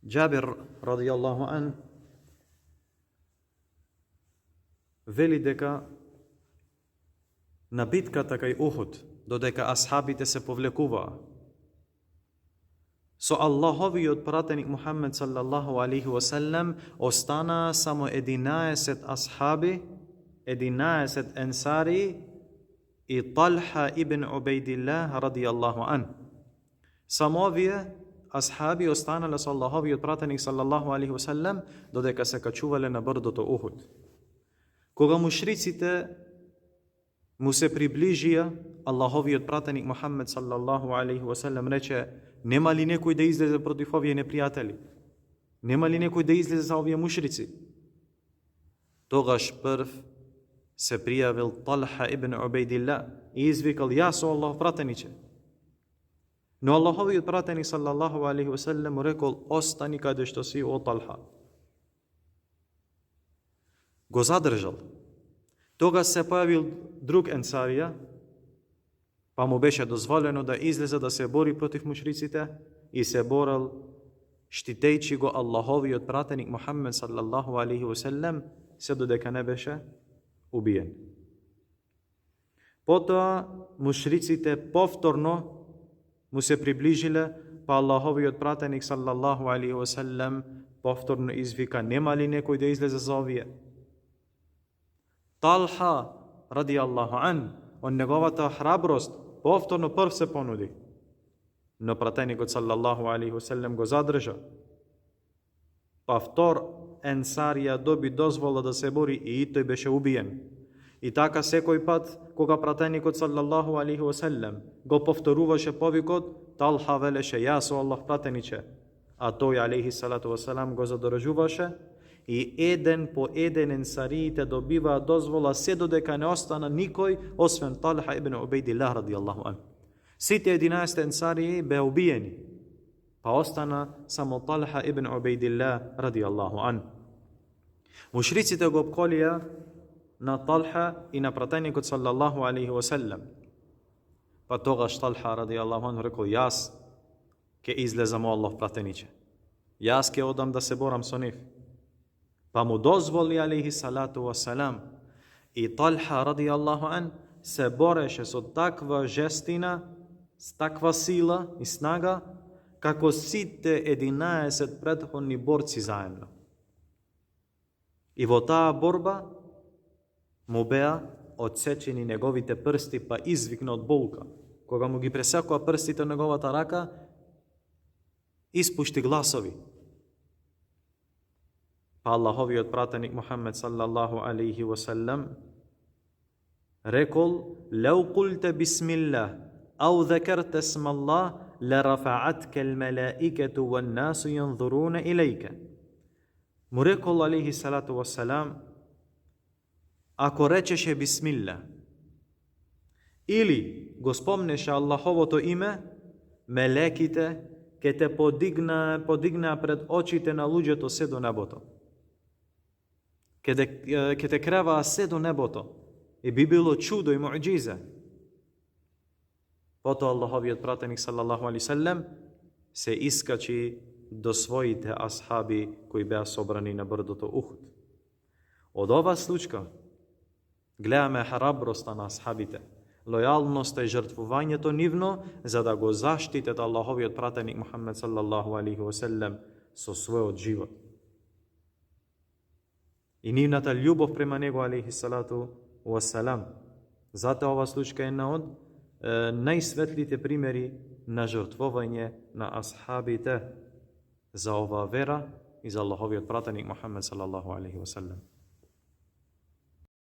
Джабир радијаллаху ан вели дека на битката кај Ухуд, додека асхабите се повлекуваа, со Аллаховиот пратеник Мухаммед саллаллаху алейхи васелем останаа само 11 асхаби, 11 енсари и Талха ибн Убейдилlah радијаллаху ан. Само овие асхаби останале со Аллаховиот пратеник саллаллаху алейхи васелем додека се качувале на брдото Ухуд. Кога мушриците му се приближија, Аллаховиот пратеник Мухаммед саллаллаху алейхи васелем рече: нема ли некој да излезе против овие непријатели? Нема ли некој да излезе за овие мушрици? Тогаш прв се пријавил Талха ибн Убейдилlah и извикал: јас со Аллахов пратениче. Но Аллаховиот пратеник саллаллаху алейхи васелем му рекол: остани каде што си, о Талха. Го задржал. Тогаш се појавил друг енсарија, па му беше дозволено да излезе да се бори против мушриците и се борел, штитејќи го Аллаховиот пратеник Мухаммед саллаллаху алейхи васелем, се додека не беше убиен. Потоа мушриците повторно му се приближиле, па Аллаховиот пратеник саллаллаху алейхи васелем повторно извика: нема ли некој да излезе за овие? Талха радијаллаху ан, од неговата храброст, повторно прв се понуди. Но пратеникот саллаллаху алейхи васелем го задржа. Па втор енсарија доби дозвола да се бори и тој беше убиен. И така секој пат, кога пратеникот саллаллаху алейхи васелем го повторуваше повикот, Талха велеше: јас со Аллах пратениче, а тој алейхи салату васелам го задржуваше и еден по еден енсариите добиваа дозвола се додека не остана никој освен Талха ибн Убейдилlah радијаллаху ан. Сите 11 енсарии беа убиени, па остана само Талха ибн Убейдилlah радијаллаху ан. Мушриците го обколија на Талха и на пратеникот саллаллаху алейхи васелем. Па тогаш Талха радијаллаху ан рекол: јас ке излезам, о Аллах пратениче, јас ке одам да се борам со нив. Па му дозволи алейхи салату вассалам. И Талха радијаллаху ан се бореше со таква жестина, с таква сила и снага, како сите 11 претходни борци заедно. И во таа борба му беа одсечени неговите прсти, па извикна од болка. Кога му ги пресекоа прстите на неговата рака, испушти гласови. Па Аллаховиот пратеник Мухаммед саллаллаху алейхи васелем рекол: лау култе бисмиллах ау закерте смаллах ларафаатке лмалаикету ваннасу јанзуруна илейке. Му рекол алейхи салату вассалам: ако речеше бисмилла или го спомнеше Аллаховото име, мелеките ке те подигнаа пред очите на луѓето се до небото. Ке те креваа се до небото и би било чудо и муъџиза. Потоа Аллаховиот пратеник саллаллаху алейхи васелем се искачи до своите асхаби кои беа собрани на брдото Ухуд. Од ова случка гледаме храброста на асхабите, лојалноста и жртвувањето нивно за да го заштитат Аллаховиот пратеник Мухаммед саллаллаху алейхи васелем со својот живот. И нивната љубов према него алейхи салату вассалам. Затоа ова случка е една од најсветлите примери на жртвување на асхабите за оваа вера и за Аллаховиот пратеник Мухаммед саллаллаху алейхи васелем.